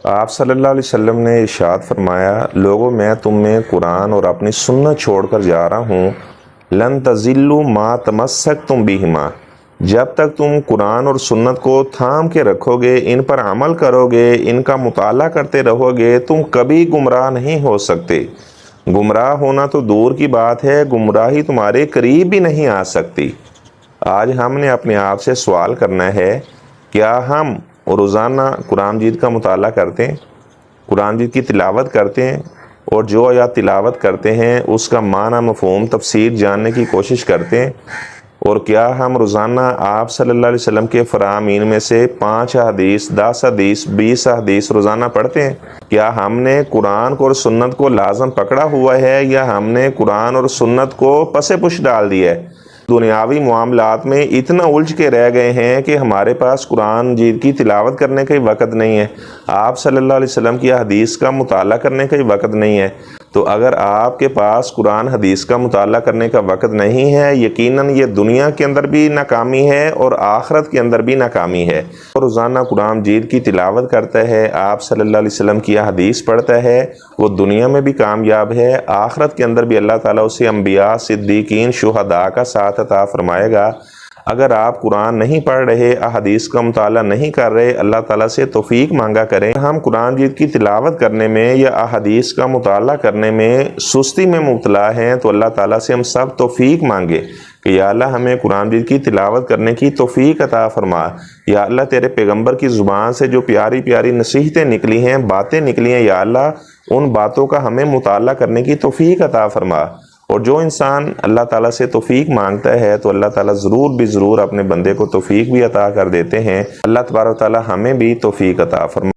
آپ صلی اللہ علیہ وسلم نے ارشاد فرمایا، لوگوں میں تم میں قرآن اور اپنی سنت چھوڑ کر جا رہا ہوں، لن تضلوا ما تمسکتم بہما، جب تک تم قرآن اور سنت کو تھام کے رکھو گے، ان پر عمل کرو گے، ان کا مطالعہ کرتے رہو گے، تم کبھی گمراہ نہیں ہو سکتے۔ گمراہ ہونا تو دور کی بات ہے، گمراہی تمہارے قریب بھی نہیں آ سکتی۔ آج ہم نے اپنے آپ سے سوال کرنا ہے، کیا ہم روزانہ قرآن مجید کا مطالعہ کرتے ہیں، قرآن مجید کی تلاوت کرتے ہیں، اور جو آیات تلاوت کرتے ہیں اس کا معنی مفہوم تفسیر جاننے کی کوشش کرتے ہیں؟ اور کیا ہم روزانہ آپ صلی اللہ علیہ وسلم کے فرامین میں سے 5 حدیث، 10 حدیث، 20 حدیث روزانہ پڑھتے ہیں؟ کیا ہم نے قرآن کو اور سنت کو لازم پکڑا ہوا ہے، یا ہم نے قرآن اور سنت کو پس پش ڈال دیا ہے؟ دنیاوی معاملات میں اتنا الجھ کے رہ گئے ہیں کہ ہمارے پاس قرآن مجید کی تلاوت کرنے کا ہی وقت نہیں ہے، آپ صلی اللہ علیہ وسلم کی حدیث کا مطالعہ کرنے کا ہی وقت نہیں ہے۔ تو اگر آپ کے پاس قرآن حدیث کا مطالعہ کرنے کا وقت نہیں ہے، یقیناً یہ دنیا کے اندر بھی ناکامی ہے اور آخرت کے اندر بھی ناکامی ہے۔ روزانہ قرآن مجید کی تلاوت کرتا ہے، آپ صلی اللہ علیہ وسلم کی حدیث پڑھتا ہے، وہ دنیا میں بھی کامیاب ہے، آخرت کے اندر بھی اللہ تعالیٰ اسے انبیاء، صدیقین، شہداء کا ساتھ عطا فرمائے گا۔ اگر آپ قرآن نہیں پڑھ رہے، احادیث کا مطالعہ نہیں کر رہے، اللہ تعالیٰ سے توفیق مانگا کریں۔ ہم قرآن مجید کی تلاوت کرنے میں یا احادیث کا مطالعہ کرنے میں سستی میں مبتلا ہیں، تو اللہ تعالیٰ سے ہم سب توفیق مانگے کہ یا اللہ ہمیں قرآن مجید کی تلاوت کرنے کی توفیق عطا فرما۔ یا اللہ تیرے پیغمبر کی زبان سے جو پیاری پیاری نصیحتیں نکلی ہیں، باتیں نکلی ہیں، یا اللہ ان باتوں کا ہمیں مطالعہ کرنے کی توفیق عطا فرما۔ اور جو انسان اللہ تعالیٰ سے توفیق مانگتا ہے تو اللہ تعالیٰ ضرور بھی ضرور اپنے بندے کو توفیق بھی عطا کر دیتے ہیں۔ اللہ تبارک و تعالیٰ ہمیں بھی توفیق عطا فرما۔